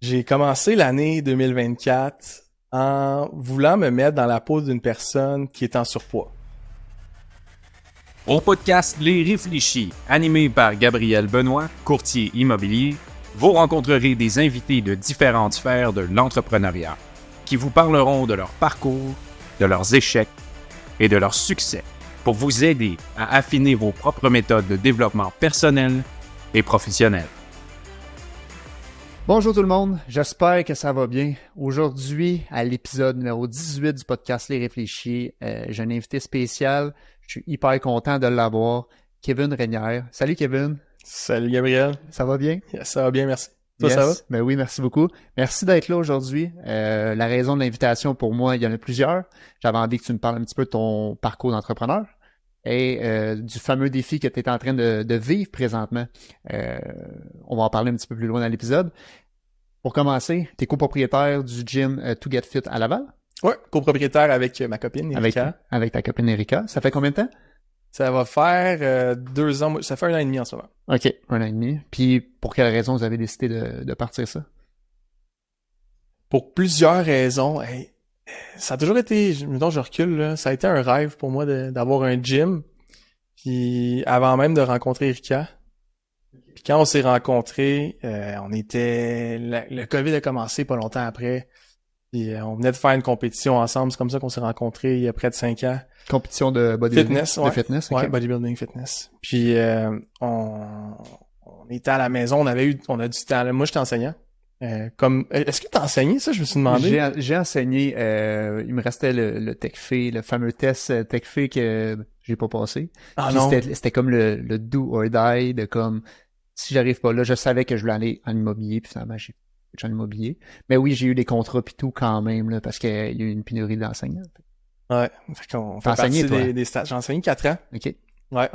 J'ai commencé l'année 2024 en voulant me mettre dans la peau d'une personne qui est en surpoids. Au podcast Les Réfléchis, animé par Gabriel Benoît, courtier immobilier, vous rencontrerez des invités de différentes sphères de l'entrepreneuriat qui vous parleront de leur parcours, de leurs échecs et de leurs succès pour vous aider à affiner vos propres méthodes de développement personnel et professionnel. Bonjour tout le monde, j'espère que ça va bien. Aujourd'hui, à l'épisode numéro 18 du podcast Les Réfléchis, j'ai un invité spécial. Je suis hyper content de l'avoir, Kevin Reynière. Salut Kevin. Salut Gabriel. Ça va bien? Yes, ça va bien, merci. Toi, Yes. ça va? Ben oui, merci beaucoup. Merci d'être là aujourd'hui. La raison de l'invitation pour moi, il y en a plusieurs. J'avais envie que tu me parles un petit peu de ton parcours d'entrepreneur et du fameux défi que tu es en train de vivre présentement. On va en parler un petit peu plus loin dans l'épisode. Pour commencer, tu es copropriétaire du gym To Get Fit à Laval Ouais, copropriétaire avec ma copine Erika. avec ta copine Erika. Ça fait combien de temps? Ça va faire 2 ans, ça fait 1 an et demi en ce moment. OK, 1 an et demi. Puis pour quelle raison vous avez décidé de partir ça? Pour plusieurs raisons, ça a toujours été, mettons je recule, là, ça a été un rêve pour moi d'avoir un gym. Puis avant même de rencontrer Erika. Puis quand on s'est rencontrés, le COVID a commencé pas longtemps après. Puis on venait de faire une compétition ensemble. C'est comme ça qu'on s'est rencontrés il y a près de 5 ans. Compétition de bodybuilding? Fitness, De ouais. fitness, Ouais, OK. bodybuilding, fitness. Puis on était à la maison, on a du temps. Là. Moi, j'étais enseignant. Est-ce que t'as enseigné ça? Je me suis demandé. J'ai enseigné, il me restait le TechFE, le fameux test TechFE que j'ai pas passé. Ah Puis non. c'était comme le do or die, de comme, si j'arrive pas là, je savais que je voulais aller en immobilier, puis finalement, j'ai fait en immobilier. Mais oui, j'ai eu des contrats pis tout quand même, là, parce qu'il y a eu une pénurie d'enseignants. Ouais. Fait qu'on T'as fait enseigné, partie toi? des stages. J'ai enseigné 4 ans. OK. Ouais.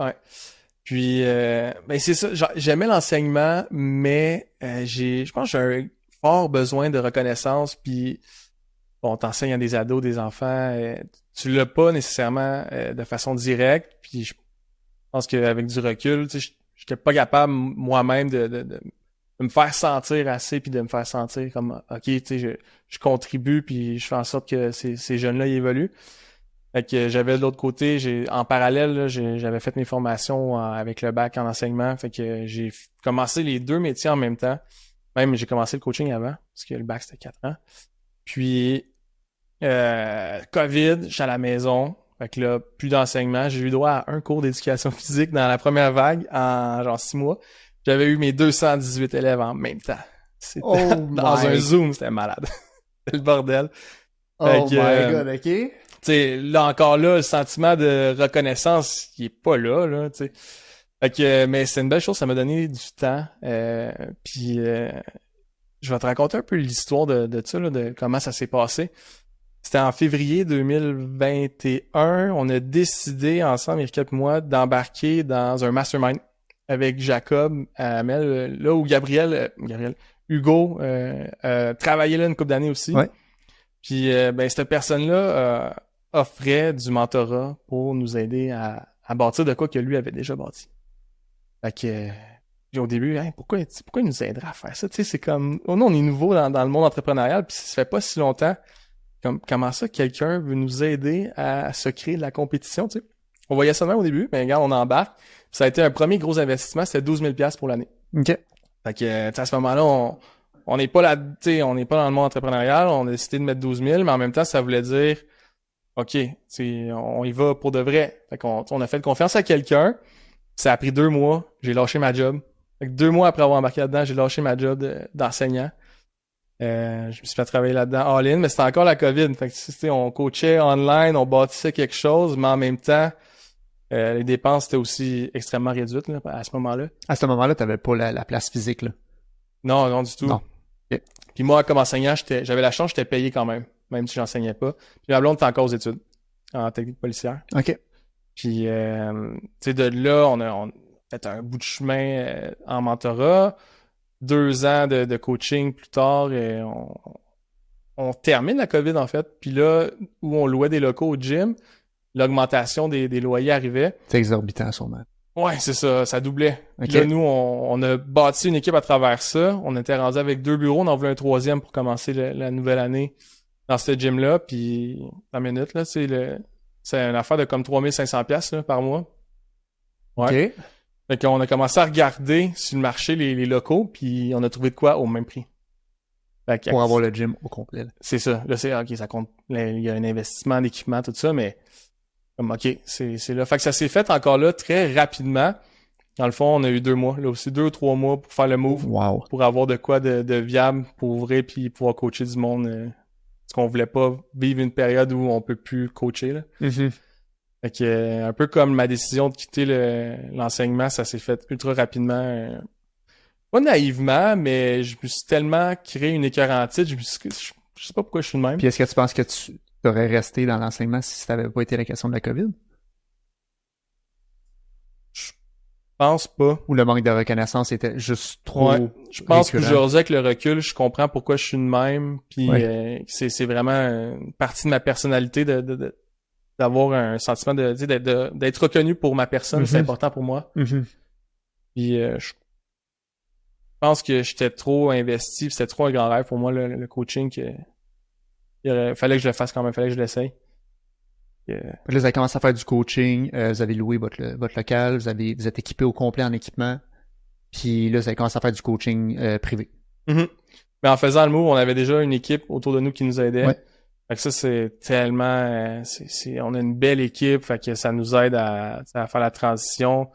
Puis ben c'est ça, j'aimais l'enseignement, mais je pense que j'ai un fort besoin de reconnaissance. Puis bon, t'enseignes à des ados, des enfants, tu l'as pas nécessairement de façon directe. Puis je pense qu'avec du recul, tu sais, j'étais pas capable moi-même de me faire sentir assez, puis de me faire sentir comme ok, tu sais, je contribue, puis je fais en sorte que ces jeunes-là ils évoluent. Fait que j'avais de l'autre côté, en parallèle, là, j'avais fait mes formations avec le bac en enseignement. Fait que j'ai commencé les 2 métiers en même temps. Même j'ai commencé le coaching avant, parce que le bac c'était 4 ans. Puis COVID, j'étais à la maison. Fait que là, plus d'enseignement. J'ai eu droit à un cours d'éducation physique dans la première vague en genre 6 mois. J'avais eu mes 218 élèves en même temps. C'était Oh dans un my- Zoom, c'était malade. C'était le bordel. Oh Fait que, my god, OK? Tu sais, là encore là, le sentiment de reconnaissance, il est pas là, tu sais. Fait que, mais c'est une belle chose, ça m'a donné du temps. Puis je vais te raconter un peu l'histoire de ça, là, de comment ça s'est passé. C'était en février 2021. On a décidé ensemble, Erika et moi, d'embarquer dans un mastermind avec Jacob, Amel, là où Hugo travaillait là une couple d'années aussi. Ouais. Puis ben cette personne-là offrait du mentorat pour nous aider à bâtir de quoi que lui avait déjà bâti. Fait que puis au début, hein, pourquoi il nous aiderait à faire ça? Tu sais, c'est comme nous, on est nouveau dans le monde entrepreneurial, puis ça fait pas si longtemps. Comment ça, quelqu'un veut nous aider à se créer de la compétition, tu sais? On voyait ça même au début, mais regarde, on embarque. Puis ça a été un premier gros investissement, c'était 12 000 $, pour l'année. OK. Fait que, tu sais, à ce moment-là, on n'est pas là, tu sais, on n'est pas dans le monde entrepreneurial, on a décidé de mettre 12 000, mais en même temps, ça voulait dire, OK, tu sais, on y va pour de vrai. Fait qu'on on a fait confiance à quelqu'un. Ça a pris 2 mois, j'ai lâché ma job. Fait que 2 mois après avoir embarqué là-dedans, j'ai lâché ma job d'enseignant. Je me suis fait travailler là-dedans all-in, mais c'était encore la COVID. Fait que, tu sais, on coachait online, on bâtissait quelque chose, mais en même temps, les dépenses étaient aussi extrêmement réduites là, à ce moment-là. À ce moment-là, t'avais pas la place physique, là. Non, du tout. Non. OK. Puis moi, comme enseignant, j'avais la chance, j'étais payé quand même si j'enseignais pas. Puis ma blonde était encore aux études, en technique policière. OK. Puis, tu sais, de là, on a fait un bout de chemin en mentorat. 2 ans de coaching plus tard, et on termine la COVID, en fait. Puis là, où on louait des locaux au gym, l'augmentation des loyers arrivait. C'est exorbitant, sûrement. Ouais, c'est ça, ça doublait. Puis Ok. là, nous, on a bâti une équipe à travers ça. On était rendu avec 2 bureaux, on en voulait un troisième pour commencer la nouvelle année dans ce gym-là. Puis, la minute, là, c'est une affaire de comme 3500$ là, par mois. Ouais. Ok. Fait qu'on a commencé à regarder sur le marché les locaux, puis on a trouvé de quoi au même prix. Fait que, Pour avoir le gym au complet. Là. c'est ça. Là, ok, ça compte. Là, il y a un investissement d'équipement, tout ça, mais comme ok, c'est là. Fait que ça s'est fait encore là très rapidement. Dans le fond, on a eu 2 mois, là aussi 2 ou 3 mois pour faire le move, Wow. pour avoir de quoi de viable pour ouvrir puis pouvoir coacher du monde. Parce qu'on voulait pas vivre une période où on peut plus coacher, là. Mhm. Fait que, un peu comme ma décision de quitter l'enseignement, ça s'est fait ultra rapidement. Pas naïvement, mais je me suis tellement créé une écœurantite, je sais pas pourquoi je suis de même. Puis est-ce que tu penses que tu aurais resté dans l'enseignement si ça n'avait pas été la question de la COVID? Je pense pas. Ou le manque de reconnaissance était juste trop Ouais. Je pense récurrent? qu'aujourd'hui, avec le recul, je comprends pourquoi je suis de même. Puis Ouais. c'est vraiment une partie de ma personnalité d'avoir un sentiment tu sais, d'être reconnu pour ma personne. C'est Mhm. important pour moi. Mhm. Puis je pense que j'étais trop investi, puis c'était trop un grand rêve pour moi, le coaching, fallait que je le fasse quand même, fallait que je l'essaye. Là, vous avez commencé à faire du coaching, vous avez loué votre local, vous êtes équipé au complet en équipement, puis là, vous avez commencé à faire du coaching privé. Mhm. Mais en faisant le move, on avait déjà une équipe autour de nous qui nous aidait. Ouais. Fait que ça, c'est tellement... on a une belle équipe, fait que ça nous aide à faire la transition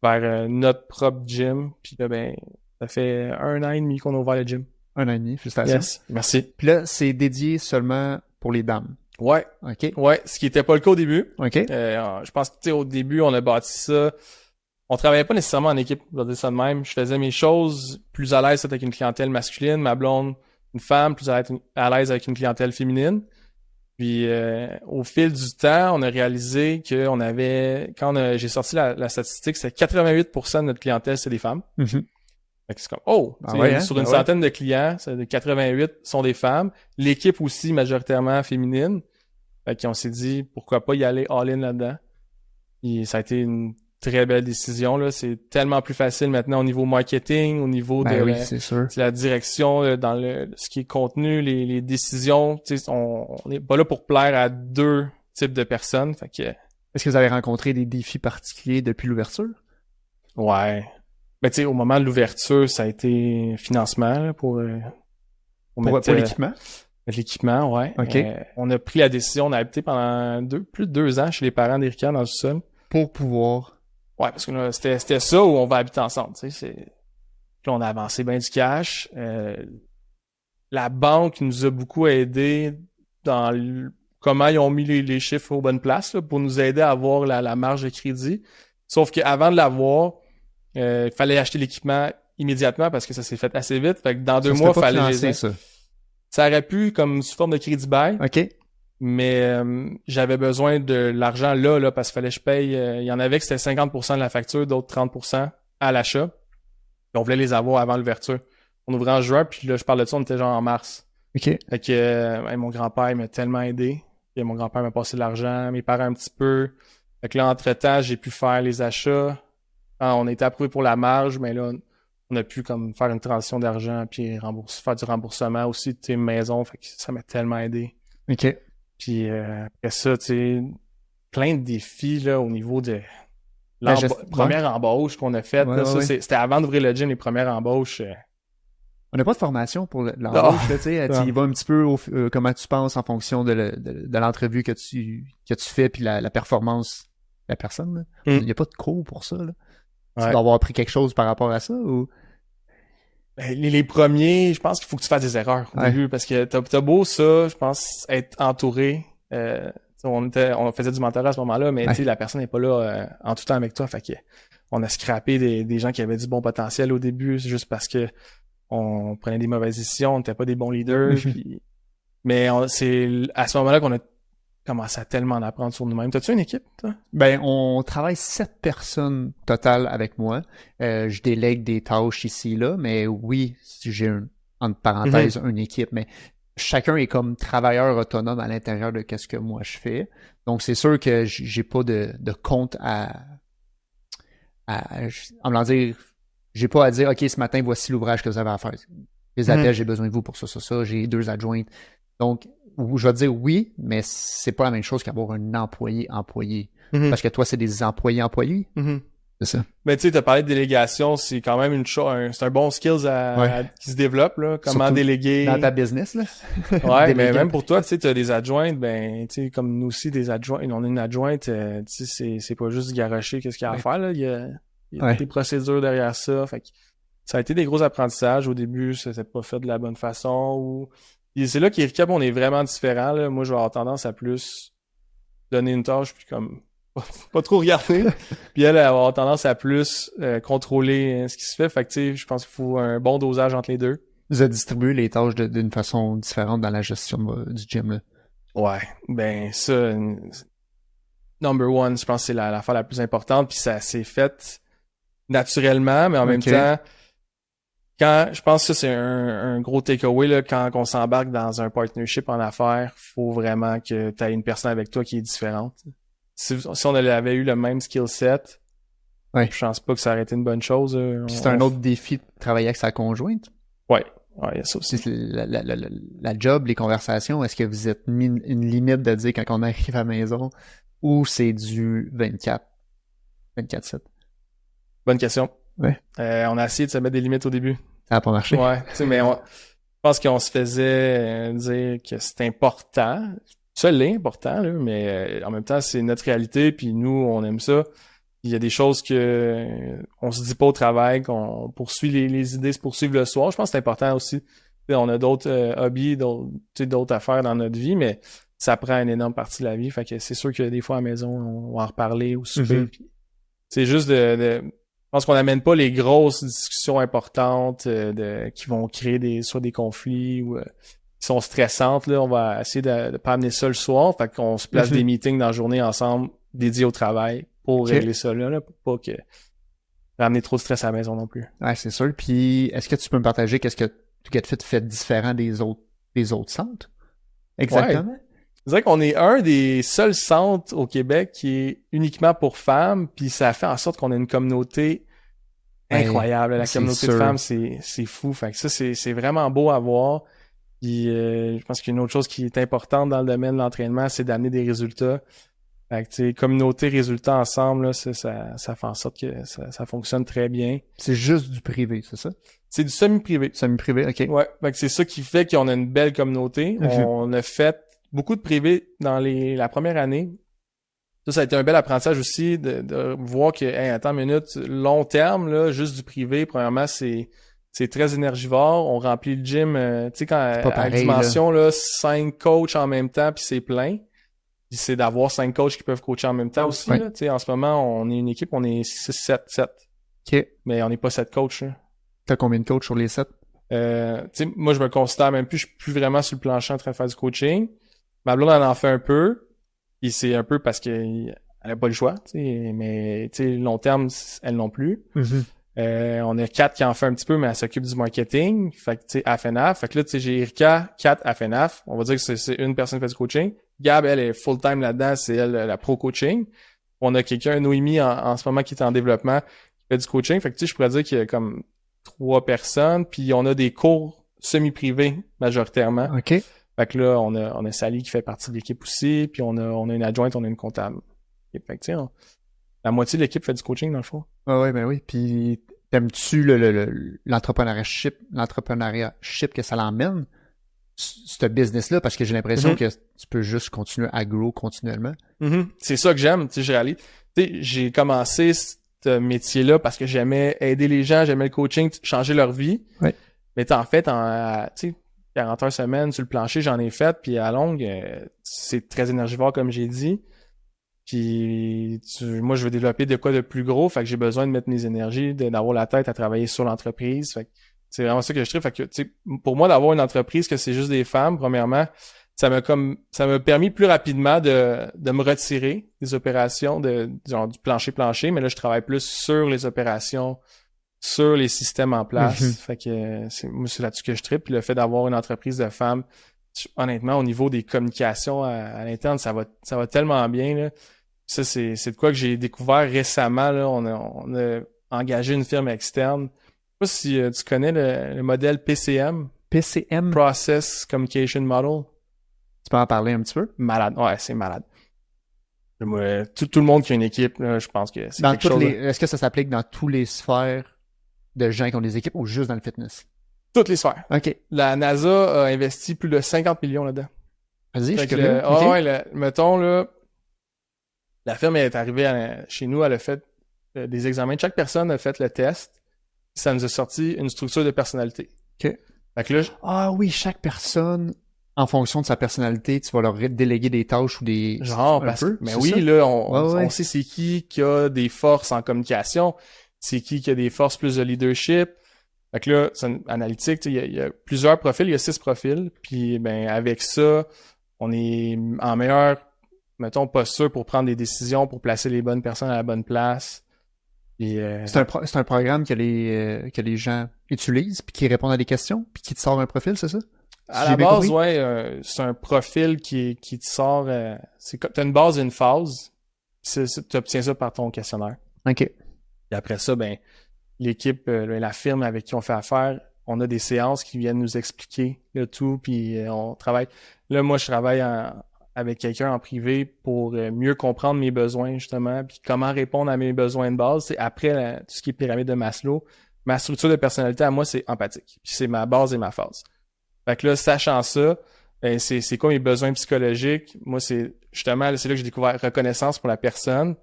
vers notre propre gym. Puis là, ben, ça fait 1 an et demi qu'on a ouvert le gym. 1 an et demi, félicitations. Yes, merci. Puis là, c'est dédié seulement pour les dames. Ouais, OK? ce qui était pas le cas au début. OK? Je pense que, tu sais, au début, on a bâti ça. On travaillait pas nécessairement en équipe, je vais dire ça de même. Je faisais mes choses plus à l'aise avec une clientèle masculine, ma blonde, une femme, plus à l'aise avec une clientèle féminine. Puis au fil du temps, on a réalisé que j'ai sorti la statistique, c'est 88% de notre clientèle, c'est des femmes. Mhm. Fait que c'est comme, oh, Ah ouais, hein? sur une Ah ouais. centaine de clients, 88 sont des femmes. L'équipe aussi, majoritairement féminine. Fait qu'on s'est dit, pourquoi pas y aller all-in là-dedans. Et ça a été une très belle décision, là. C'est tellement plus facile maintenant au niveau marketing, au niveau Ben de oui, c'est sûr. la direction, dans ce qui est contenu, les décisions. Tu sais, on n'est pas là pour plaire à 2 types de personnes. Fait que, Est-ce que vous avez rencontré des défis particuliers depuis l'ouverture? ouais. Ben, tu sais, au moment de l'ouverture, ça a été financement, là, pour mettre, Pour l'équipement? l'équipement, ouais. OK. On a pris la décision, on a habité pendant plus de 2 ans chez les parents d'Erika dans le sol. Pour pouvoir... Ouais, parce que là, c'était ça où on va habiter ensemble, tu sais. Puis là, on a avancé bien du cash. La banque nous a beaucoup aidé dans comment ils ont mis les chiffres aux bonnes places là, pour nous aider à avoir la marge de crédit. Sauf qu'avant de l'avoir, il fallait acheter l'équipement immédiatement parce que ça s'est fait assez vite. Fait que dans 2 Ça se mois, fait pas fallait financer, ça. Ça aurait pu comme sous forme de crédit bail, OK. mais j'avais besoin de l'argent là parce qu'il fallait que je paye. Il y en avait que c'était 50% de la facture, d'autres 30% à l'achat. Puis on voulait les avoir avant l'ouverture. On ouvrait en juin, puis là, je parle de ça, on était genre en mars. OK. Fait que mon grand-père il m'a tellement aidé. Puis mon grand-père m'a passé de l'argent, mes parents un petit peu. Fait que là, entre-temps, j'ai pu faire les achats. On a été approuvé pour la marge, mais là, on a pu comme faire une transition d'argent puis faire du remboursement aussi de tes maisons. Fait que ça m'a tellement aidé. OK. Puis après ça, tu sais, plein de défis là au niveau de première embauche qu'on a faite. Ouais, là, ouais, ça, ouais. c'était avant d'ouvrir le gym, les premières embauches. On n'a pas de formation pour l'embauche, là, tu sais. Ah. Tu y vas un petit peu comment tu penses en fonction de l'entrevue que tu fais puis la performance de la personne, là. Il n'y a pas de cours pour ça, là. Tu Ouais. dois avoir appris quelque chose par rapport à ça ou... Ben, les premiers, je pense qu'il faut que tu fasses des erreurs au Ouais. début parce que t'as beau ça, je pense, être entouré. On faisait du mentorat à ce moment-là, mais Ouais. tu sais, la personne n'est pas là en tout temps avec toi. Fait que on a scrappé des gens qui avaient du bon potentiel au début, c'est juste parce que on prenait des mauvaises décisions, on n'était pas des bons leaders. Puis... Mais c'est à ce moment-là qu'on a commencé à tellement en apprendre sur nous-mêmes. T'as-tu une équipe, toi? Ben, on travaille 7 personnes totales avec moi. Je délègue des tâches ici, là, mais oui, j'ai entre parenthèses, une équipe, mais chacun est comme travailleur autonome à l'intérieur de qu'est-ce que moi je fais. Donc, c'est sûr que j'ai pas de compte à en me dire, j'ai pas à dire, OK, ce matin, voici l'ouvrage que vous avez à faire. Les appels, j'ai besoin de vous pour ça, j'ai 2 adjointes. Donc, je vais te dire oui, mais c'est pas la même chose qu'avoir un employé. Parce que toi, c'est des employés. C'est ça. Ben, tu sais, t'as parlé de délégation, c'est quand même une chose, c'est un bon skills qui se développe, là. Comment Surtout déléguer. dans ta business, là. Ouais, mais même pour toi, tu sais, t'as des adjointes, ben, tu sais, comme nous aussi, des adjointes, on a une adjointe, tu sais, c'est pas juste garocher qu'est-ce qu'il y a à faire, là. Il y a des procédures derrière ça. Fait que ça a été des gros apprentissages. Au début, ça s'est pas fait de la bonne façon et c'est là qu'Erika, on est vraiment différents, là. Moi, je vais avoir tendance à plus donner une tâche puis comme pas trop regarder. Puis elle va avoir tendance à plus contrôler ce qui se fait. Fait que tu sais, je pense qu'il faut un bon dosage entre les deux. Vous avez distribué les tâches d'une façon différente dans la gestion du gym, là. Ouais, ben ça, number one, je pense que c'est l'affaire la plus importante. Puis ça s'est fait naturellement, mais en même temps, quand je pense que ça c'est un gros takeaway là, quand on s'embarque dans un partnership en affaires, faut vraiment que tu aies une personne avec toi qui est différente. Si on avait eu le même skill set, je pense pas que ça aurait été une bonne chose. Puis c'est un autre défi de travailler avec sa conjointe. Ouais, il y a ça aussi. La job, les conversations, est-ce que vous êtes mis une limite de dire quand on arrive à la maison ou c'est du 24/7? Bonne question. Ouais. On a essayé de se mettre des limites au début. Ça n'a pas marché. Ouais, tu sais, mais je pense qu'on se faisait dire que c'est important. Ça l'est important, là, mais en même temps, c'est notre réalité, puis nous, on aime ça. Il y a des choses que on se dit pas au travail, qu'on poursuit les idées, se poursuivre le soir. Je pense que c'est important aussi. T'sais, on a d'autres hobbies, d'autres affaires dans notre vie, mais ça prend une énorme partie de la vie. Fait que c'est sûr que des fois à la maison, on va en reparler au souper. C'est juste je pense qu'on n'amène pas les grosses discussions importantes qui vont créer soit des conflits ou qui sont stressantes. Là, on va essayer de pas amener ça le soir. Fait qu'on se place des meetings dans la journée ensemble dédiés au travail pour régler ça là, pour pas que ramener trop de stress à la maison non plus. Ouais, c'est sûr. Puis est-ce que tu peux me partager qu'est-ce que Get fait différent des autres centres? Exactement. Ouais. C'est vrai qu'on est un des seuls centres au Québec qui est uniquement pour femmes, puis ça fait en sorte qu'on a une communauté incroyable. La communauté de femmes, c'est fou. Fait que ça, c'est vraiment beau à voir. Puis je pense qu'une autre chose qui est importante dans le domaine de l'entraînement, c'est d'amener des résultats. Fait que tu sais, communauté, résultats ensemble, là, ça fait en sorte que ça fonctionne très bien. C'est juste du privé, c'est ça? C'est du semi-privé. Semi-privé, ok. Ouais. Fait que c'est ça qui fait qu'on a une belle communauté. On a fait beaucoup de privé dans la première année. Ça a été un bel apprentissage aussi de voir que, attends une minute, long terme, là, juste du privé, premièrement, c'est très énergivore. On remplit le gym, tu sais, quand à la dimension, là, 5 coachs en même temps, puis c'est plein. Puis c'est d'avoir 5 coachs qui peuvent coacher en même temps aussi. Là. Tu sais, en ce moment, on est une équipe, on est 6-7. OK. Mais on n'est pas 7 coachs. Là. T'as combien de coachs sur les 7? Tu sais, moi, je me considère même plus, je suis plus vraiment sur le plancher en train de faire du coaching. Ma blonde, elle en fait un peu. Puis c'est un peu parce qu'elle a pas le choix, tu sais, mais tu sais, long terme, elle non plus. On a 4 qui en fait un petit peu, mais elle s'occupe du marketing. Fait que tu sais, AFNAF. Fait que là, tu sais, j'ai Erika, 4 AFNAF. On va dire que c'est une personne qui fait du coaching. Gab, elle est full-time là-dedans, c'est elle la pro-coaching. On a quelqu'un, Noémie, en ce moment, qui est en développement, qui fait du coaching. Fait que tu sais, je pourrais dire qu'il y a comme 3 personnes, puis on a des cours semi-privés majoritairement. OK. Fait que là, on a Sally qui fait partie de l'équipe aussi, puis on a une adjointe, on a une comptable. Fait que tu sais, la moitié de l'équipe fait du coaching dans le fond. Ah ouais, ben oui. Puis t'aimes-tu l'entrepreneurship que ça l'emmène? Ce business-là, parce que j'ai l'impression que tu peux juste continuer à grow continuellement. C'est ça que j'aime, tu sais, je réalise. Tu sais, j'ai commencé ce métier-là parce que j'aimais aider les gens, j'aimais le coaching, changer leur vie. Ouais. Mais en fait, tu sais, 40 heures semaine sur le plancher, j'en ai fait, puis à longue, c'est très énergivore, comme j'ai dit. Puis moi, je veux développer de quoi de plus gros, fait que j'ai besoin de mettre mes énergies, d'avoir la tête à travailler sur l'entreprise. Fait que c'est vraiment ça que je trouve. Fait que, tu sais, pour moi, d'avoir une entreprise que c'est juste des femmes, premièrement, ça m'a permis plus rapidement de me retirer des opérations genre du plancher, mais là, je travaille plus sur les opérations, sur les systèmes en place. Fait que moi, c'est là-dessus que je tripe. Puis le fait d'avoir une entreprise de femmes, honnêtement, au niveau des communications à l'interne, ça va tellement bien, là. Ça, c'est de quoi que j'ai découvert récemment, là. On a engagé une firme externe. Je sais pas si tu connais le modèle PCM, PCM, Process Communication Model. tu peux en parler un petit peu? Malade. Ouais, c'est malade. Moi, tout le monde qui a une équipe, là, je pense que c'est Dans quelque toutes chose. est-ce que ça s'applique dans tous les sphères de gens qui ont des équipes ou juste dans le fitness? Toutes les sphères. OK. La NASA a investi plus de 50 millions là-dedans. Vas-y, je suis Fait que curieux. OK. mettons, là, la firme est arrivée chez nous, elle a fait des examens. Chaque personne a fait le test. Ça nous a sorti une structure de personnalité. OK. Fait que là, Ah oui, chaque personne, en fonction de sa personnalité, tu vas leur déléguer des tâches ou des... genre, un peu, mais c'est oui, ça? là, Ouais. on sait c'est qui a des forces en communication, c'est qui a des forces plus de leadership. Fait que là, c'est une analytique, il y a plusieurs profils, il y a 6 profils, puis ben avec ça, on est en meilleure, mettons, posture pour prendre des décisions, pour placer les bonnes personnes à la bonne place. Et, C'est un programme que les gens utilisent, puis qui répondent à des questions, puis qui te sort un profil, c'est ça? à J'ai la bien base, compris? ouais, c'est un profil qui te sort, c'est comme, t'as une base et une phase, tu obtiens ça par ton questionnaire. OK. Et après ça, ben, l'équipe, la firme avec qui on fait affaire, on a des séances qui viennent nous expliquer le tout, puis on travaille. Là, moi, je travaille avec quelqu'un en privé pour mieux comprendre mes besoins, justement, puis comment répondre à mes besoins de base. C'est après tout ce qui est pyramide de Maslow. Ma structure de personnalité, à moi, c'est empathique. Puis c'est ma base et ma phase. Fait que là, sachant ça, ben, c'est quoi mes besoins psychologiques? Moi, c'est justement, c'est là que j'ai découvert reconnaissance pour la personne.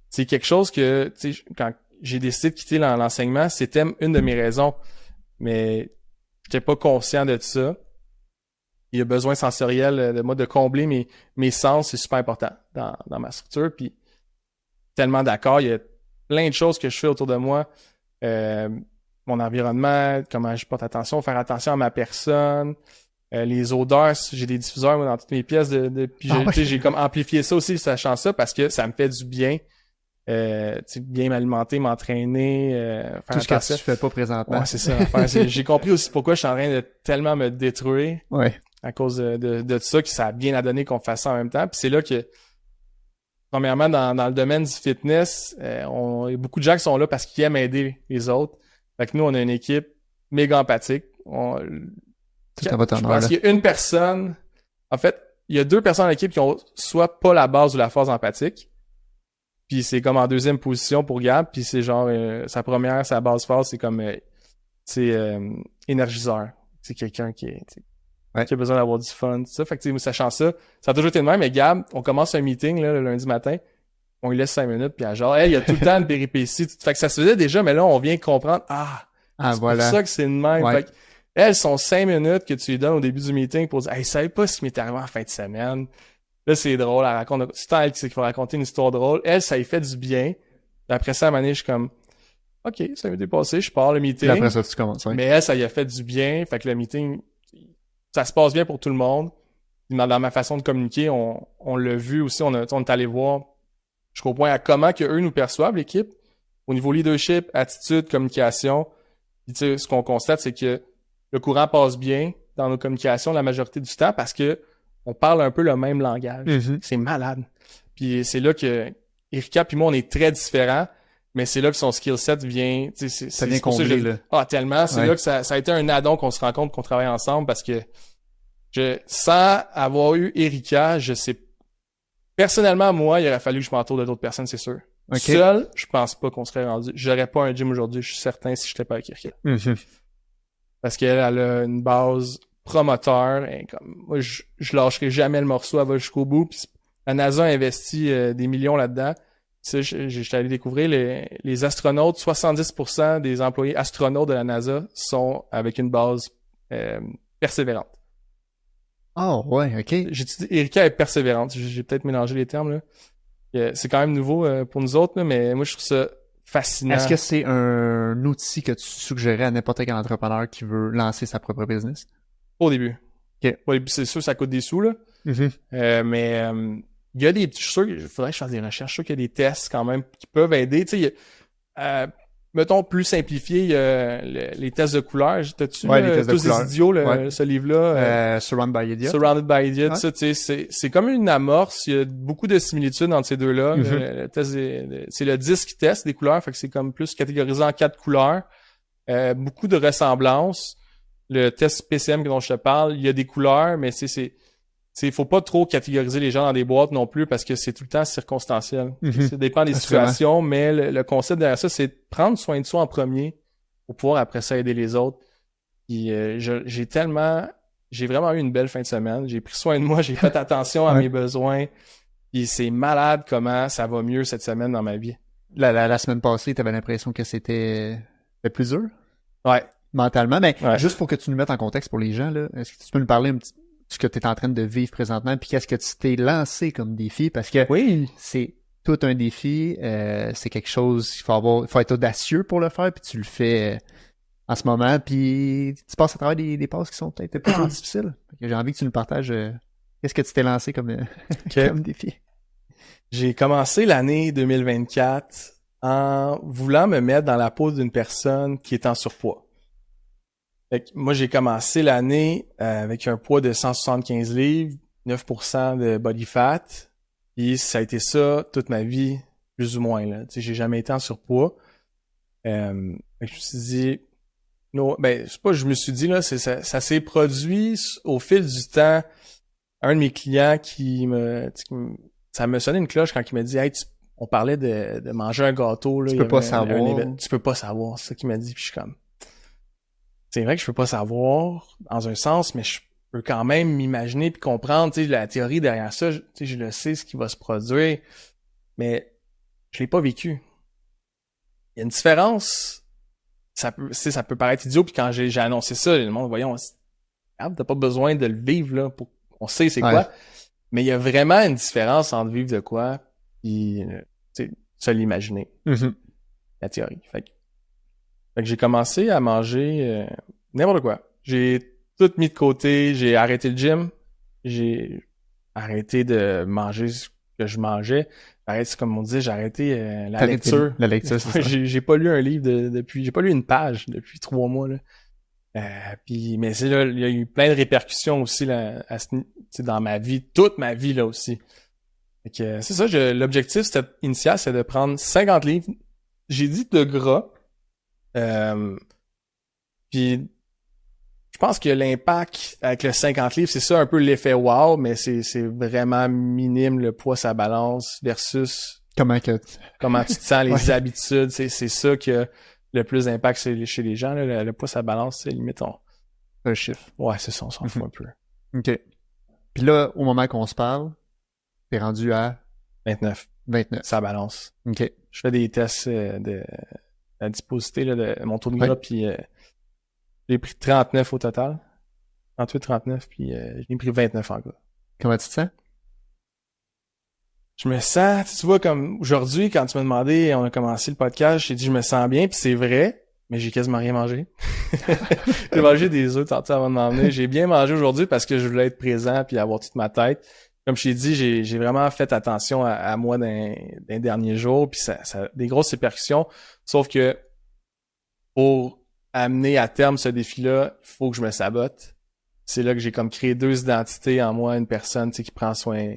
C'est quelque chose que, tu sais, quand j'ai décidé de quitter l'enseignement, c'était une de mes raisons. Mais j'étais pas conscient de ça. Il y a besoin sensoriel de moi de combler mes sens, c'est super important dans ma structure. Puis tellement d'accord, il y a plein de choses que je fais autour de moi. Mon environnement, comment je porte attention, faire attention à ma personne. Les odeurs, j'ai des diffuseurs moi, dans toutes mes pièces puis j'ai comme amplifié ça aussi, sachant ça, parce que ça me fait du bien. Bien m'alimenter, m'entraîner, faire Tout ce que attention. tu fais pas présentement. Ouais, c'est ça. J'ai compris aussi pourquoi je suis en train de tellement me détruire Ouais. à cause de ça, que ça a bien à donner qu'on fasse ça en même temps. Puis c'est là que, premièrement, dans le domaine du fitness, il y a beaucoup de gens qui sont là parce qu'ils aiment aider les autres. Fait que nous, on a une équipe méga empathique. Tout à votre Je honneur, pense là. qu'il y a une personne, en fait, il y a 2 personnes dans l'équipe qui ont soit pas la base ou la phase empathique. Puis c'est comme en deuxième position pour Gab, puis c'est genre sa première, sa base phase, c'est comme énergiseur. C'est quelqu'un qui a besoin d'avoir du fun, tout ça. Fait que sachant ça, ça a toujours été le même, mais Gab, on commence un meeting là, le lundi matin, on lui laisse 5 minutes, puis genre, il y a tout le temps une péripétie. Fait que ça se faisait déjà, mais là, on vient comprendre, c'est voilà. pour ça que c'est de même. Ouais. Fait que, elles sont 5 minutes que tu lui donnes au début du meeting pour dire, je savais pas ce qui m'est arrivé en fin de semaine. Là, c'est drôle, elle raconte. C'est elle qui faut raconter une histoire drôle. Elle, ça lui fait du bien. Puis après ça, à un moment donné, je suis comme, OK, ça m'est dépassé, je pars le meeting. Puis après ça, tu commences. Ouais. Mais elle, ça lui a fait du bien. Fait que le meeting, ça se passe bien pour tout le monde. Dans ma façon de communiquer, on l'a vu aussi, on est allé voir jusqu'au point à comment que eux nous perçoivent, l'équipe. Au niveau leadership, attitude, communication. Puis, tu sais, ce qu'on constate, c'est que le courant passe bien dans nos communications la majorité du temps parce que on parle un peu le même langage. Mm-hmm. C'est malade. Puis c'est là que Erika puis moi, on est très différents, mais c'est là que son skill set vient... Ça vient combler, là. Tellement. C'est là que ça a été un addon qu'on se rend compte qu'on travaille ensemble parce que sans avoir eu Erika, je sais... Personnellement, moi, il aurait fallu que je m'entoure d'autres personnes, c'est sûr. Okay. Seul, je pense pas qu'on serait rendu. J'aurais pas un gym aujourd'hui, je suis certain, si j'étais pas avec Erika. Mm-hmm. Parce qu'elle a une base promoteur. Et comme moi, je lâcherai jamais le morceau, elle va jusqu'au bout. Puis la NASA a investi des millions là-dedans. Ça, j'étais allé découvrir les astronautes. 70% des employés astronautes de la NASA sont avec une base persévérante. Oh, ouais, OK. J'ai dit Erika est persévérante. J'ai peut-être mélangé les termes, là. C'est quand même nouveau pour nous autres, là, mais moi, je trouve ça fascinant. Est-ce que c'est un outil que tu suggérais à n'importe quel entrepreneur qui veut lancer sa propre business? Au début. OK. Au début, c'est sûr, ça coûte des sous, là. Mm-hmm. Mais il y a des... Je suis sûr qu'il faudrait que je fasse des recherches. Je suis sûr qu'il y a des tests quand même qui peuvent aider. Tu sais, mettons, plus simplifié, il y a les tests de couleurs. T'as-tu Ouais, les tests de Tous couleurs. des idiots, Ouais. ce livre-là? Surrounded by Idiot. Surrounded by Idiot, Ouais. ça, tu sais, c'est comme une amorce. Il y a beaucoup de similitudes entre ces deux-là. Mm-hmm. Le test c'est le disque test des couleurs, fait que c'est comme plus catégorisé en 4 couleurs. Beaucoup de ressemblances. Le test PCM dont je te parle, il y a des couleurs, mais faut pas trop catégoriser les gens dans des boîtes non plus parce que c'est tout le temps circonstanciel. Mm-hmm. Ça dépend des situations, mais le concept derrière ça, c'est de prendre soin de soi en premier pour pouvoir après ça aider les autres. Puis j'ai vraiment eu une belle fin de semaine. J'ai pris soin de moi, j'ai fait attention à mes besoins. Puis c'est malade comment ça va mieux cette semaine dans ma vie. La semaine passée, t'avais l'impression que c'était plus dur? Ouais. Mentalement, mais juste pour que tu nous mettes en contexte pour les gens, là, est-ce que tu peux nous parler un petit de ce que tu es en train de vivre présentement, puis qu'est-ce que tu t'es lancé comme défi? Parce que c'est tout un défi, c'est quelque chose, il faut être audacieux pour le faire, puis tu le fais en ce moment, puis tu passes à travers des passes qui sont peut-être plus difficiles. J'ai envie que tu nous partages qu'est-ce que tu t'es lancé comme défi. J'ai commencé l'année 2024 en voulant me mettre dans la peau d'une personne qui est en surpoids. Fait que moi, j'ai commencé l'année avec un poids de 175 livres, 9% de body fat, puis ça a été ça toute ma vie, plus ou moins. Là. Tu sais, j'ai jamais été en surpoids. Fait que je me suis dit, c'est pas je me suis dit, là, ça s'est produit au fil du temps. Un de mes clients ça me sonnait une cloche quand il m'a dit, hey, on parlait de manger un gâteau. Là, tu peux pas savoir. Tu peux pas savoir, c'est ça qu'il m'a dit, puis je suis comme... C'est vrai que je peux pas savoir, dans un sens, mais je peux quand même m'imaginer puis comprendre, tu sais, la théorie derrière ça, je le sais ce qui va se produire, mais je l'ai pas vécu. Il y a une différence. Ça peut paraître idiot, puis quand j'ai annoncé ça, le monde, voyons, t'as pas besoin de le vivre, là, pour qu'on sait c'est quoi. Mais il y a vraiment une différence entre vivre de quoi puis, tu sais, se l'imaginer. Mm-hmm. La théorie. Fait que j'ai commencé à manger n'importe quoi. J'ai tout mis de côté. J'ai arrêté le gym. J'ai arrêté de manger ce que je mangeais. C'est comme on disait, j'ai arrêté la lecture. La lecture, c'est ça. J'ai pas lu un livre depuis... J'ai pas lu une page depuis 3 mois. Là. Mais c'est là, il y a eu plein de répercussions aussi là, dans ma vie, toute ma vie là aussi. Fait que, c'est ça, l'objectif initial, c'est de prendre 50 livres. J'ai dit de gras. Puis je pense que l'impact avec le 50 livres, c'est ça un peu l'effet wow, mais c'est vraiment minime le poids sa balance versus comment tu te sens, les habitudes, c'est ça qui a le plus d'impact chez les gens. Là, le poids sa balance, c'est limite un chiffre. Ouais, c'est ça, on s'en fout un peu. OK. Puis là, au moment qu'on se parle, t'es rendu à 29. Ça balance. OK. Je fais des tests de adiposité là, de mon taux de gras, puis j'ai pris 39 au total. 38, 39, puis j'ai pris 29 en gras. Comment tu te sens? Je me sens, tu vois, comme aujourd'hui, quand tu m'as demandé, on a commencé le podcast, j'ai dit je me sens bien, puis c'est vrai, mais j'ai quasiment rien mangé. J'ai mangé des œufs tantôt avant de m'emmener. J'ai bien mangé aujourd'hui parce que je voulais être présent puis avoir toute ma tête. Comme je t'ai dit, j'ai vraiment fait attention à moi dans les derniers jours, puis ça des grosses répercussions. Sauf que pour amener à terme ce défi-là, il faut que je me sabote. C'est là que j'ai comme créé 2 identités en moi, une personne qui prend soin.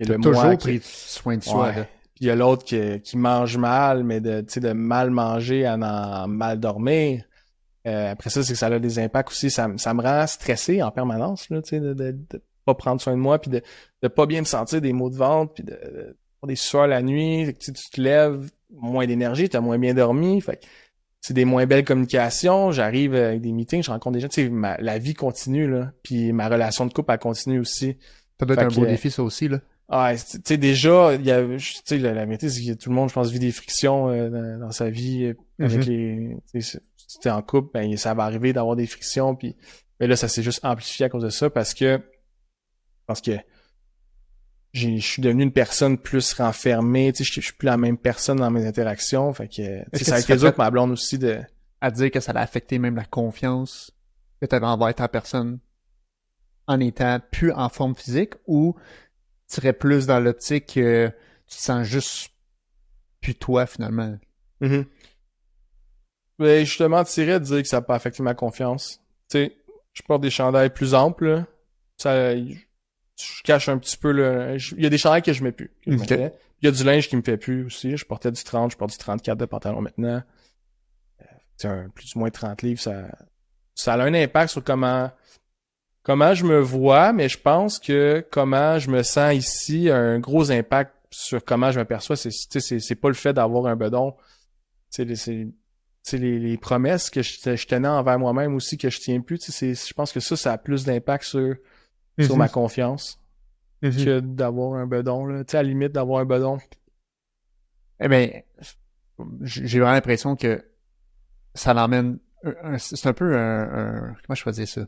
T'as toujours pris soin de soi. Ouais. Là. Puis il y a l'autre qui mange mal, mais de mal manger à en mal dormir. Après ça, c'est que ça a des impacts aussi. Ça me rend stressé en permanence, là, de pas prendre soin de moi, puis de pas bien me sentir des maux de ventre, puis de avoir des sueurs la nuit. Tu te lèves, moins d'énergie, t'as moins bien dormi. Fait que c'est des moins belles communications. J'arrive avec des meetings, je rencontre des gens. Tu sais, la vie continue, là. Puis ma relation de couple, elle continue aussi. Ça doit être un beau défi, ça aussi, là. Ah, tu sais, déjà, il y a, tu sais, la vérité, c'est que tout le monde, je pense, vit des frictions dans sa vie avec les, tu sais, si t'es en couple, ben, ça va arriver d'avoir des frictions, puis, mais là, ça s'est juste amplifié à cause de ça parce que je suis devenu une personne plus renfermée, tu sais, je suis plus la même personne dans mes interactions, fait que, tu sais, ça a été dur pour ma blonde aussi à dire que ça a affecté même la confiance que t'avais envers ta personne en étant plus en forme physique, ou tu serais plus dans l'optique que tu te sens juste plus toi, finalement. Mm-hmm. Ben, je te mentirais de dire que ça n'a pas affecté ma confiance. Tu sais, je porte des chandails plus amples, là. Je cache un petit peu, là. Il y a des chandails que je mets plus, que je Ok. mettais. Il y a du linge qui me fait plus aussi. Je portais du 30, je porte du 34 de pantalon maintenant. C'est un plus ou moins 30 livres, ça a un impact sur comment je me vois, mais je pense que comment je me sens ici a un gros impact sur comment je me perçois. C'est pas le fait d'avoir un bedon. C'est les promesses que je tenais envers moi-même aussi que je tiens plus. Je pense que ça a plus d'impact sur ma confiance que d'avoir un bedon. Là. À la limite d'avoir un bedon. Eh ben, j'ai vraiment l'impression que ça l'emmène. C'est un peu comment je faisais ça?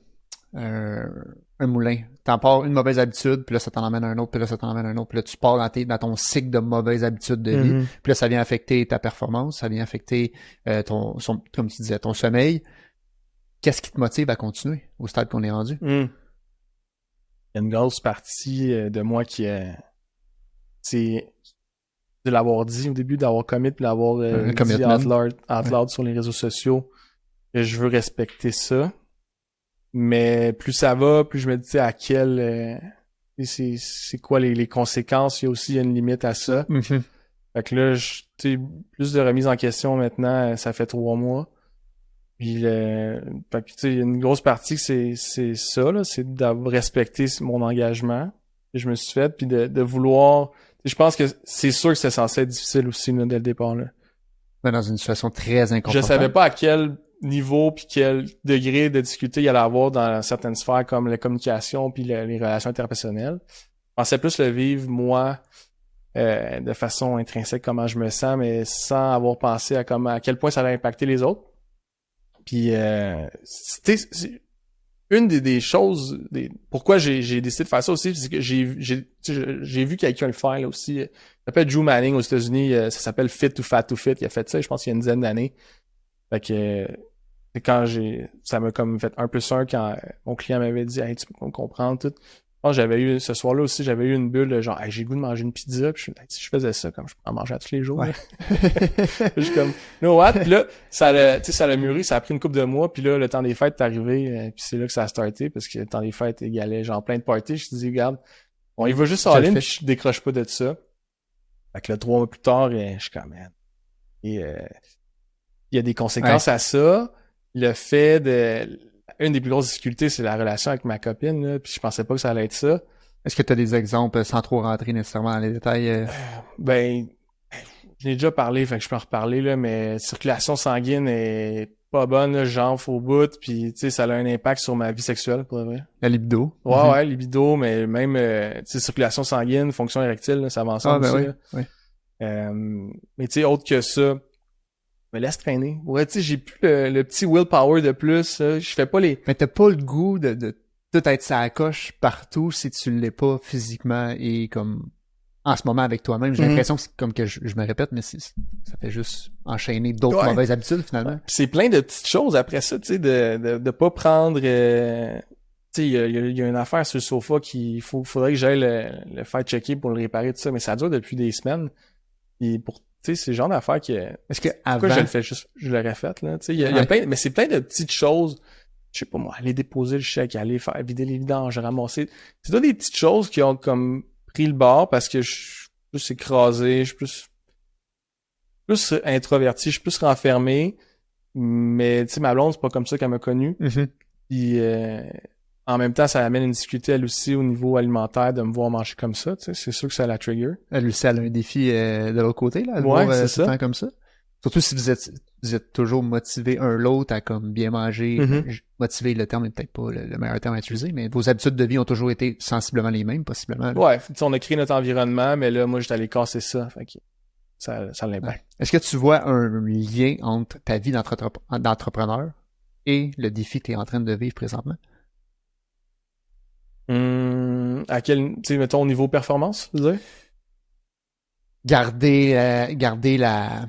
Un moulin. T'en pars une mauvaise habitude, puis là, ça t'en emmène un autre, puis là, ça t'en emmène un autre, puis là, tu pars dans ton cycle de mauvaises habitudes de vie, puis là, ça vient affecter ta performance, ça vient affecter comme tu disais, ton sommeil. Qu'est-ce qui te motive à continuer au stade qu'on est rendu? Il y a une grosse partie de moi qui c'est de l'avoir dit au début, d'avoir commit, puis l'avoir dit out loud sur les réseaux sociaux. Que je veux respecter ça. Mais plus ça va, plus je me dis à quel c'est quoi les conséquences. Il y a une limite à ça. Fait que là, plus de remise en question maintenant, ça fait 3 mois. Puis fait que tu sais, il y a une grosse partie que c'est ça, là, c'est de respecter mon engagement que je me suis fait, puis de vouloir. Je pense que c'est sûr que c'est censé être difficile aussi là, dès le départ. Là. Mais dans une situation très inconfortable. Je savais pas à quel niveau puis quel degré de difficulté il y allait avoir dans certaines sphères comme la communication puis les relations interpersonnelles. Je pensais plus le vivre moi de façon intrinsèque comment je me sens, mais sans avoir pensé à quel point ça allait impacter les autres. Puis c'est une des choses pourquoi j'ai décidé de faire ça aussi, c'est que j'ai vu quelqu'un le faire là aussi. Ça s'appelle Drew Manning aux États-Unis, ça s'appelle Fit to Fat to Fit, il a fait ça, je pense qu'il y a une dizaine d'années. Fait que c'est quand ça m'a comme fait 1+1 quand mon client m'avait dit hey, tu peux me comprendre tout. Je pense que ce soir-là aussi, j'avais eu une bulle de genre hey, j'ai le goût de manger une pizza, puis si je faisais ça comme je pourrais en manger à tous les jours. Ouais. Je suis comme no what? Puis là, ça l'a mûri, ça a pris une couple de mois, puis là, le temps des fêtes est arrivé, puis c'est là que ça a starté, parce que le temps des fêtes égalait genre plein de parties. Je me dis, regarde, on y va juste all in, puis je décroche pas de ça. Fait que là, 3 mois plus tard, je suis comme man. Et il y a des conséquences à ça. Le fait une des plus grosses difficultés, c'est la relation avec ma copine, là, puis je pensais pas que ça allait être ça. Est-ce que tu as des exemples sans trop rentrer nécessairement dans les détails? Ben, je n'ai déjà parlé, fait que je peux en reparler, là, mais circulation sanguine est pas bonne, là, j'enfle au bout, puis tu sais, ça a un impact sur ma vie sexuelle, pour vrai. La libido. Ouais, libido, mais même, tu sais, circulation sanguine, fonction érectile, là, ça va ensemble aussi. Oui. Mais tu sais, autre que ça, me laisse traîner. Ouais, tu sais, j'ai plus le petit willpower de plus. Je fais pas les... Mais t'as pas le goût de tout être sa coche partout si tu l'es pas physiquement et comme en ce moment avec toi-même. J'ai l'impression que c'est comme que je me répète, mais ça fait juste enchaîner d'autres mauvaises habitudes finalement. Ouais. C'est plein de petites choses après ça, tu sais, de pas prendre... tu sais, il y a une affaire sur le sofa qu'il faudrait que j'aille le faire checker pour le réparer, tout ça, mais ça dure depuis des semaines. Et pour tu sais, c'est le genre d'affaire qui est-ce que pourquoi je l'aurais fait, là, tu sais, il y a plein, mais c'est plein de petites choses, je sais pas moi, aller déposer le chèque, aller faire vider les vidanges, ramasser, c'est tout des petites choses qui ont comme pris le bord parce que je suis plus écrasé, je suis plus introverti, je suis plus renfermé, mais tu sais, ma blonde, c'est pas comme ça qu'elle m'a connu, puis en même temps, ça amène une difficulté, elle aussi, au niveau alimentaire, de me voir manger comme ça, tu sais, c'est sûr que ça la trigger. Elle aussi, elle a un défi de l'autre côté, là, de voir tout ça. le temps comme ça. Surtout si vous êtes toujours motivé un l'autre à comme bien manger. Motiver, le terme n'est peut-être pas le meilleur terme à utiliser, mais vos habitudes de vie ont toujours été sensiblement les mêmes, possiblement. Là. Ouais, on a créé notre environnement, mais là, moi, j'étais allé casser ça, fait que ça l'impact. Ouais. Est-ce que tu vois un lien entre ta vie d'entrepreneur et le défi que tu es en train de vivre présentement? À quel, tu sais, mettons, au niveau performance, vous dire? Garder la...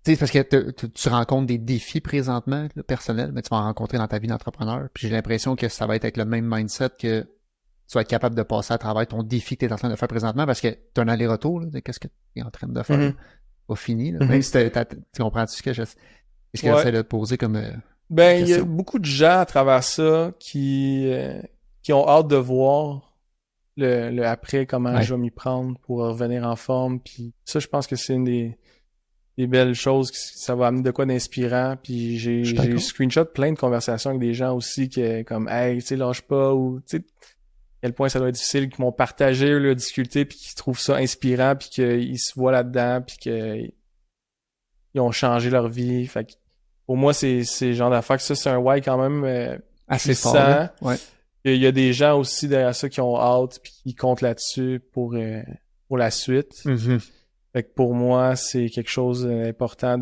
Tu sais, parce que tu rencontres des défis présentement, là, personnels, mais tu vas en rencontrer dans ta vie d'entrepreneur. Puis j'ai l'impression que ça va être avec le même mindset que tu vas être capable de passer à travers ton défi que tu es en train de faire présentement parce que tu as un aller-retour là, de qu'est-ce que tu es en train de faire. Pas fini. Là. Même si tu comprends-tu ce que je... Qu'est-ce qu'il essaie de poser comme Ben, il y a question? beaucoup de gens à travers ça qui ont hâte de voir le après, comment Ouais. je vais m'y prendre pour revenir en forme. Puis ça, je pense que c'est une des belles choses, ça va amener de quoi d'inspirant. Puis Je suis j'ai d'accord. screenshot plein de conversations avec des gens aussi qui comme hey, tu sais, lâche pas, ou tu sais, à quel point ça doit être difficile, qui m'ont partagé leurs difficultés, puis qui trouvent ça inspirant, puis qu'ils se voient là-dedans, puis qu'ils ont changé leur vie. Fait que pour moi, c'est le genre d'affaires que ça, c'est un why quand même Assez fort, puissant. là. Ouais. Il y a des gens aussi derrière ça qui ont hâte, puis qui comptent là-dessus pour la suite. Mhm. Fait que pour moi, c'est quelque chose d'important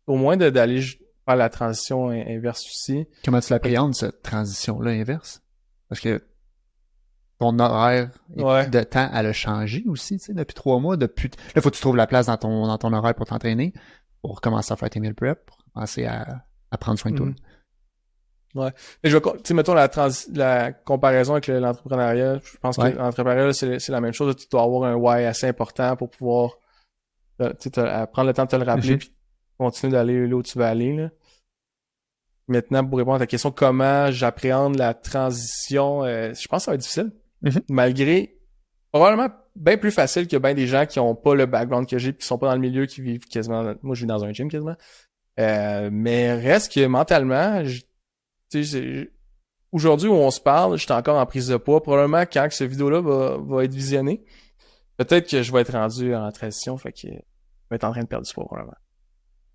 au moins d'aller faire la transition inverse aussi. Comment tu l'appréhendes, cette transition-là inverse? Parce que ton horaire Ouais. de temps, elle a changé aussi, tu sais, depuis 3 mois. Là, faut que tu trouves la place dans ton horaire pour t'entraîner, pour commencer à faire tes meal prep, pour commencer à prendre soin de toi. Mhm. Ouais. Mais tu sais, mettons la comparaison avec l'entrepreneuriat, je pense Ouais. que l'entrepreneuriat, c'est la même chose. Tu dois avoir un why assez important pour pouvoir tu sais, prendre le temps de te le rappeler, Mhm. puis continuer d'aller là où tu veux aller, là. Maintenant, pour répondre à ta question, comment j'appréhende la transition, je pense que ça va être difficile. Mhm. Malgré, probablement bien plus facile que bien des gens qui ont pas le background que j'ai, puis qui sont pas dans le milieu, qui vivent quasiment, moi je vis dans un gym quasiment. Mais reste que mentalement, tu sais, aujourd'hui où on se parle, j'étais encore en prise de poids. Probablement quand que cette vidéo-là va être visionnée, peut-être que je vais être rendu en transition, fait que je vais être en train de perdre du poids probablement.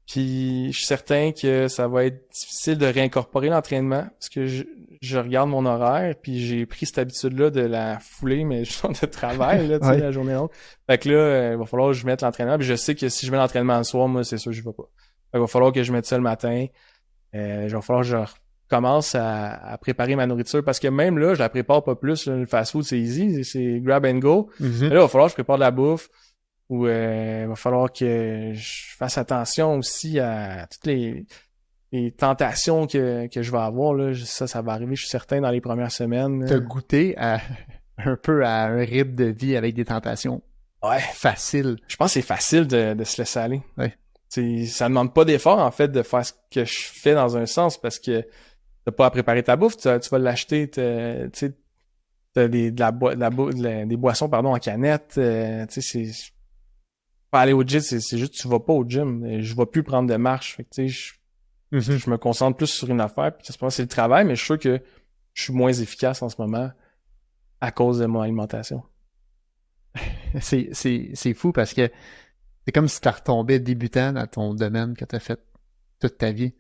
Puis je suis certain que ça va être difficile de réincorporer l'entraînement parce que je regarde mon horaire, puis j'ai pris cette habitude-là de la fouler, mais je de travail, là, tu sais, Ouais. la journée longue. Fait que là, il va falloir que je mette l'entraînement, puis je sais que si je mets l'entraînement le soir, moi, c'est sûr que je vais pas. Fait qu'il va falloir que je mette ça le matin. Il va falloir que je commence à préparer ma nourriture parce que même là, je la prépare pas plus, là. Le fast-food, c'est easy, c'est grab and go. Mhm. Mais là, il va falloir que je prépare de la bouffe. Ou il va falloir que je fasse attention aussi à toutes les tentations que je vais avoir. Là. Ça va arriver, je suis certain, dans les premières semaines. T'as goûté un peu à un rythme de vie avec des tentations Ouais. faciles. Je pense que c'est facile de se laisser aller. Ouais. Ça demande pas d'effort, en fait, de faire ce que je fais dans un sens, parce que t'as pas à préparer ta bouffe, tu vas l'acheter, t'as des boissons, pardon, en canette, tu sais, c'est pas aller au gym, c'est juste tu vas pas au gym. Je vais plus prendre de marche. Fait que, tu sais, Mhm. je me concentre plus sur une affaire. Puis c'est le travail, mais je suis sûr que je suis moins efficace en ce moment à cause de mon alimentation. C'est fou parce que c'est comme si tu retombé débutant dans ton domaine que tu as fait toute ta vie.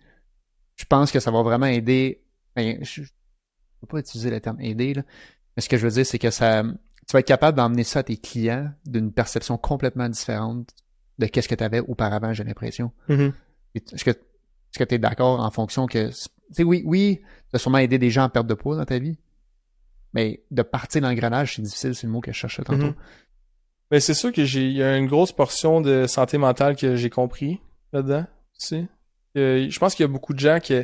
Je pense que ça va vraiment aider. Ben, je ne peux pas utiliser le terme aider, là. Mais ce que je veux dire, c'est que tu vas être capable d'emmener ça à tes clients d'une perception complètement différente de qu'est-ce que tu avais auparavant, j'ai l'impression. Est-ce que tu es d'accord en fonction que, tu sais, oui, tu as sûrement aidé des gens à perdre de poids dans ta vie, mais de partir dans l'engrenage, c'est difficile, c'est le mot que je cherchais tantôt. Mais c'est sûr que il y a une grosse portion de santé mentale que j'ai compris là-dedans, tu sais. Je pense qu'il y a beaucoup de gens qui,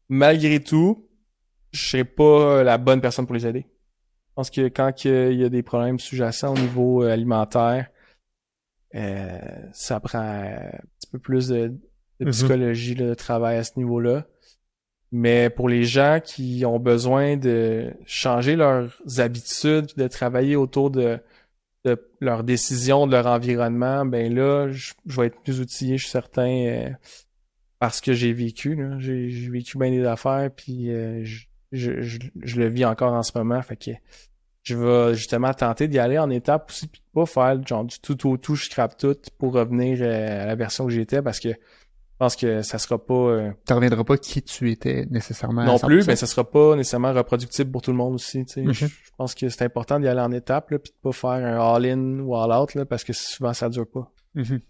malgré tout, je serais pas la bonne personne pour les aider. Je pense que quand il y a des problèmes sous-jacents au niveau alimentaire, ça prend un petit peu plus de psychologie, là, de travail à ce niveau-là. Mais pour les gens qui ont besoin de changer leurs habitudes, de travailler autour de leurs décisions, de leur environnement, ben là, je vais être plus outillé, je suis certain, parce que j'ai vécu, là. J'ai vécu bien des affaires, puis je le vis encore en ce moment, fait que je vais justement tenter d'y aller en étapes aussi, puis pas faire genre du tout au tout, je scrape tout pour revenir à la version que j'étais, parce que je pense que ça sera pas... Tu reviendras pas qui tu étais nécessairement. non à 100%. plus, mais ça sera pas nécessairement reproductible pour tout le monde aussi, tu sais. Mhm. Je pense que c'est important d'y aller en étapes, là, puis de pas faire un all-in ou all-out, là, parce que souvent ça dure pas. Mhm.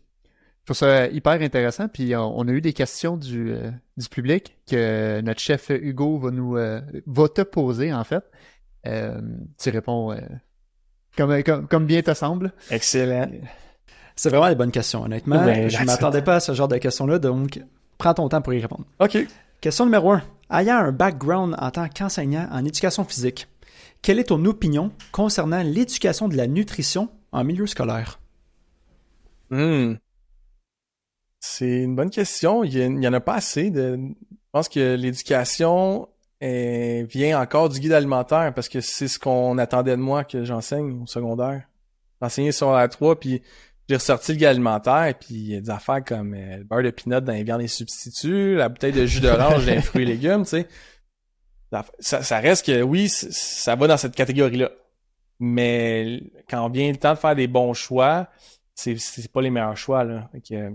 Je trouve ça hyper intéressant. Puis on a eu des questions du public que notre chef Hugo va te poser, en fait. Tu réponds comme bien te semble. Excellent. C'est vraiment des bonnes questions, honnêtement. Ben, Je ne m'attendais pas à ce genre de questions-là, donc prends ton temps pour y répondre. OK. Question numéro 1. Ayant un background en tant qu'enseignant en éducation physique, quelle est ton opinion concernant l'éducation de la nutrition en milieu scolaire? C'est une bonne question. Il y en a pas assez. Je pense que l'éducation vient encore du guide alimentaire parce que c'est ce qu'on attendait de moi que j'enseigne au secondaire. J'ai enseigné sur la 3, puis j'ai ressorti le guide alimentaire, puis il y a des affaires comme le beurre de pinot dans les viandes et substituts, la bouteille de jus d'orange dans les fruits et légumes, tu sais. Ça reste que, oui, ça va dans cette catégorie-là. Mais quand vient le temps de faire des bons choix, c'est pas les meilleurs choix, là. Fait que,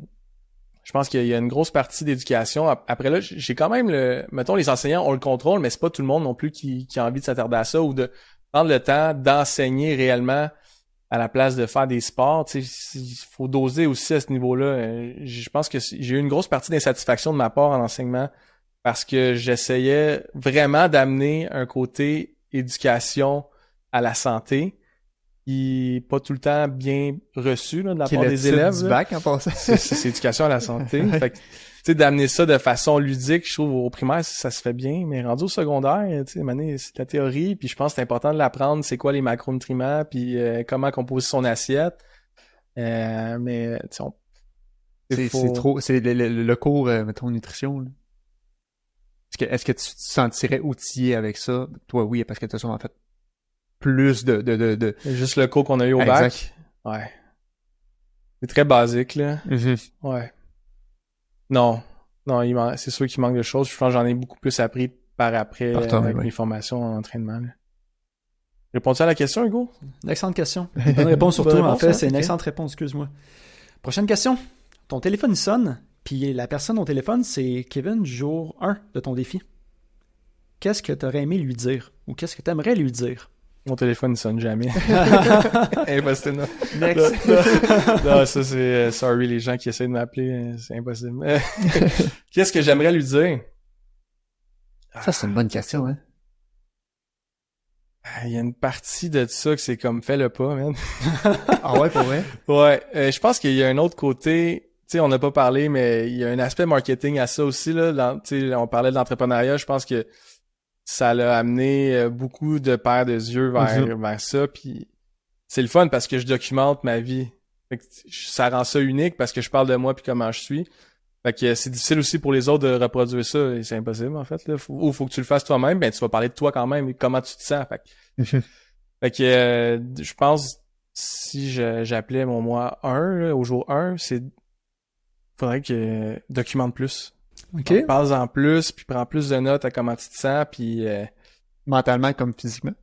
je pense qu'il y a une grosse partie d'éducation. Après là, j'ai quand même mettons, les enseignants ont le contrôle, mais c'est pas tout le monde non plus qui a envie de s'attarder à ça ou de prendre le temps d'enseigner réellement à la place de faire des sports. Tu sais, il faut doser aussi à ce niveau-là. Je pense que j'ai eu une grosse partie d'insatisfaction de ma part en enseignement parce que j'essayais vraiment d'amener un côté éducation à la santé qui est pas tout le temps bien reçu là, de la part des élèves. Du bac en passant. C'est éducation à la santé. Fait que, tu sais, d'amener ça de façon ludique, je trouve au primaire ça se fait bien, mais rendu au secondaire, tu sais, c'est la théorie, puis je pense que c'est important de l'apprendre, c'est quoi les macronutriments, puis comment composer son assiette. Mais tu sais, c'est trop, c'est le cours, mettons, nutrition, là. Est-ce que tu te sentirais outillé avec ça? Toi, oui, parce que tu as sûrement fait plus de... Juste le cours qu'on a eu au bac. Ouais. C'est très basique, là. Mm-hmm. Ouais. Non, c'est sûr qu'il manque de choses. Je pense que j'en ai beaucoup plus appris par après avec mes formations en entraînement. Là. Réponds-tu à la question, Hugo? Une excellente question. Bonne réponse surtout, en fait. C'est une excellente réponse, excuse-moi. Prochaine question. Ton téléphone sonne, puis la personne au téléphone, c'est Kevin du jour 1 de ton défi. Qu'est-ce que tu aurais aimé lui dire? Ou qu'est-ce que tu aimerais lui dire? Mon téléphone ne sonne jamais. Impossible. Next. Non, ça c'est... sorry, les gens qui essaient de m'appeler, c'est impossible. Qu'est-ce que j'aimerais lui dire? Ça, c'est une bonne question, hein? Il y a une partie de ça que c'est comme fait le pas, man. Ah ouais, pour vrai? Ouais, je pense qu'il y a un autre côté... Tu sais, on n'a pas parlé, mais il y a un aspect marketing à ça aussi, là. Tu sais, on parlait de l'entrepreneuriat, je pense que ça l'a amené beaucoup de paires de yeux vers ça, puis c'est le fun parce que je documente ma vie. Fait que ça rend ça unique parce que je parle de moi puis comment je suis. Fait que c'est difficile aussi pour les autres de reproduire ça, et c'est impossible en fait. Là. Faut que tu le fasses toi-même, ben tu vas parler de toi quand même et comment tu te sens. Fait que je pense si j'appelais mon moi 1 là, au jour 1, faudrait que documente plus. OK. Parle-en plus, puis prends plus de notes à comment tu te sens, puis... Mentalement comme physiquement.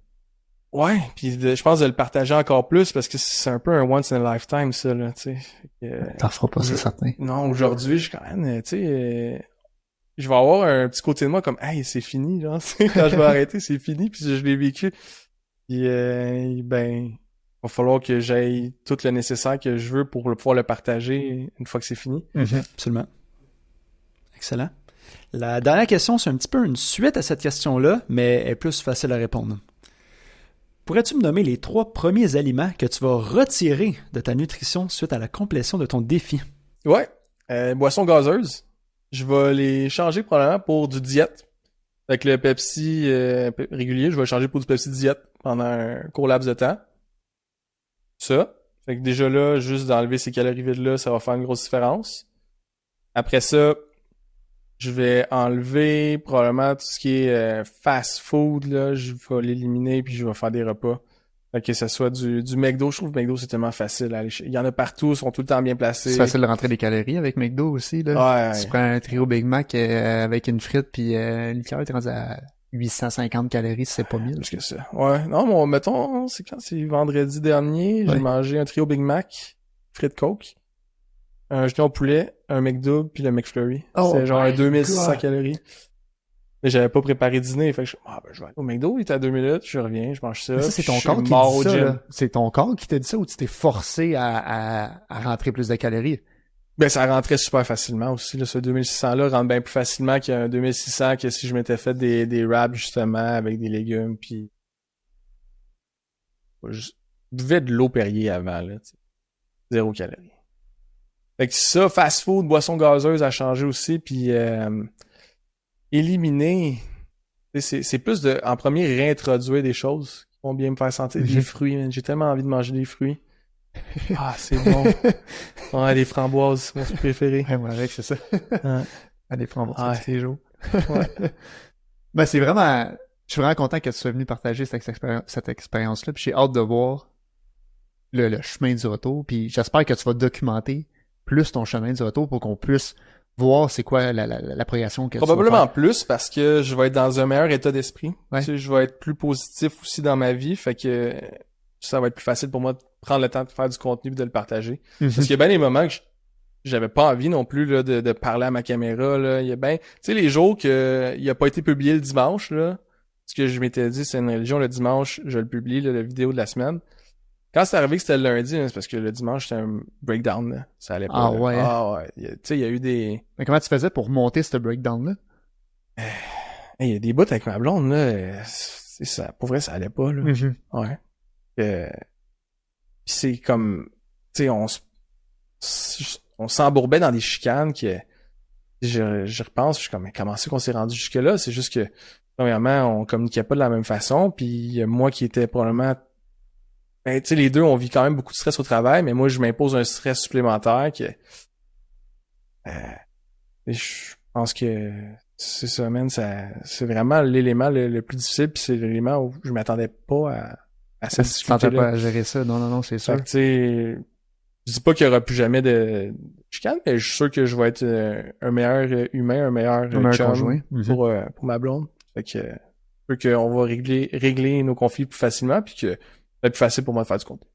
Ouais, puis je pense de le partager encore plus, parce que c'est un peu un once in a lifetime, ça, là, tu sais. T'en feras pas, c'est certain. Non, aujourd'hui, je suis quand même, tu sais... je vais avoir un petit côté de moi comme « Hey, c'est fini, genre, quand je vais arrêter, c'est fini, puis je l'ai vécu. » Puis, ben... il va falloir que j'aille tout le nécessaire que je veux pour pouvoir le partager une fois que c'est fini. Absolument. Excellent. La dernière question, c'est un petit peu une suite à cette question-là, mais elle est plus facile à répondre. Pourrais-tu me nommer les 3 premiers aliments que tu vas retirer de ta nutrition suite à la complétion de ton défi? Ouais. Boissons gazeuses. Je vais les changer probablement pour du diète. Avec le Pepsi régulier, je vais changer pour du Pepsi diète pendant un court laps de temps. Ça. Fait que déjà là, juste d'enlever ces calories vides-là, ça va faire une grosse différence. Après ça, je vais enlever probablement tout ce qui est fast food, là. Je vais l'éliminer puis je vais faire des repas. Fait que ce soit du McDo. Je trouve que McDo, c'est tellement facile. Il y en a partout, ils sont tout le temps bien placés. C'est facile de rentrer des calories avec McDo aussi, là. Ouais. Tu prends un trio Big Mac avec une frite puis une liqueur, t'es rendu à 850 calories, c'est pas mille. Plus que ça. Ouais. Non, bon, mettons, c'est vendredi dernier, j'ai mangé un trio Big Mac, frites Coke, un jus au poulet, un McDouble puis le McFlurry. C'est genre 2600 calories. Mais j'avais pas préparé dîner, fait que je vais aller au McDo, il est à 2 minutes, je reviens, je mange ça. Mais ça, c'est ton corps qui te dit ça, c'est ton corps qui t'a dit ça ou tu t'es forcé à rentrer plus de calories? Ben, ça rentrait super facilement aussi, là. Ce 2600-là rentre bien plus facilement qu'un 2600 que si je m'étais fait des wraps, justement, avec des légumes, puis je buvais de l'eau Perrier avant, là, t'sais. 0 calories. Fait que ça, fast-food, boisson gazeuse à changer aussi, puis éliminer, c'est plus de, en premier, réintroduire des choses qui vont bien me faire sentir. Des fruits, man. J'ai tellement envie de manger des fruits. Ah, c'est bon. Ouais, les framboises, mon truc préféré. Ouais, moi avec, c'est ça. Ouais. Allez, prends Ouais. tous les jours. Ouais. Ben, c'est vraiment... Je suis vraiment content que tu sois venu partager cette expérience-là, puis j'ai hâte de voir le chemin du retour, puis j'espère que tu vas documenter plus ton chemin du retour pour qu'on puisse voir c'est quoi la progression que tu vas Probablement faire. plus parce que je vais être dans un meilleur état d'esprit. Ouais. Tu sais, je vais être plus positif aussi dans ma vie, fait que ça va être plus facile pour moi de prendre le temps de faire du contenu et de le partager. Parce qu'il y a bien des moments que j'avais pas envie non plus là, de parler à ma caméra. Là. Il y a bien, tu sais, les jours que il a pas été publié le dimanche, là, ce que je m'étais dit, c'est une religion le dimanche, je le publie, là, la vidéo de la semaine. Quand c'est arrivé que c'était le lundi, là, c'est parce que le dimanche, c'était un breakdown. Là. Ça allait pas. Ah là. ouais. Ah ouais. Tu sais, il y a eu des... Mais comment tu faisais pour monter ce breakdown-là? Il y a des bouts avec ma blonde, là. C'est ça. Pour vrai, ça allait pas, là. Ouais. Pis c'est comme... Tu sais, on s'embourbait dans des chicanes que... Je repense, je suis comme, mais comment c'est qu'on s'est rendu jusque-là? C'est juste que, premièrement, on communiquait pas de la même façon, puis moi qui était probablement... Ben, tu sais, les deux, on vit quand même beaucoup de stress au travail, mais moi, je m'impose un stress supplémentaire que... je pense que c'est ça, man, c'est vraiment l'élément le plus difficile, puis c'est l'élément où je m'attendais pas à cette Tu t'entends difficulté-là. pas à gérer ça? Non, c'est sûr. Fait que, tu sais, je dis pas qu'il y aura plus jamais de chicane, mais je suis sûr que je vais être un meilleur humain, un meilleur chum conjoint. pour ma blonde. Fait que, qu'on va régler nos conflits plus facilement, puis que ça va être plus facile pour moi de faire du contenu.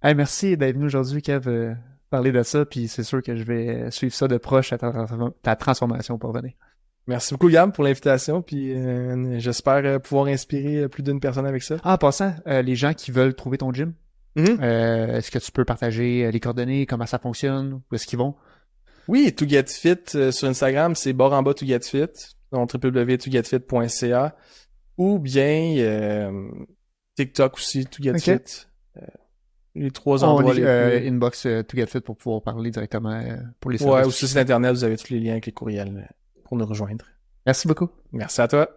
Hey, merci d'être venu aujourd'hui, Kev, parler de ça, puis c'est sûr que je vais suivre ça de proche à ta transformation pour venir. Merci beaucoup, Gab, pour l'invitation, puis j'espère pouvoir inspirer plus d'une personne avec ça. Ah, en passant, les gens qui veulent trouver ton gym, est-ce que tu peux partager les coordonnées, comment ça fonctionne, où est-ce qu'ils vont? Oui, To Get Fit sur Instagram, c'est barre en bas To Get Fit, donc www.togetfit.ca, ou bien TikTok aussi, To Get Fit. Les trois endroits les plus... inbox To Get Fit pour pouvoir parler directement pour les Ouais, services. ou sur site internet, vous avez tous les liens avec les courriels pour nous rejoindre. Merci beaucoup. Merci à toi.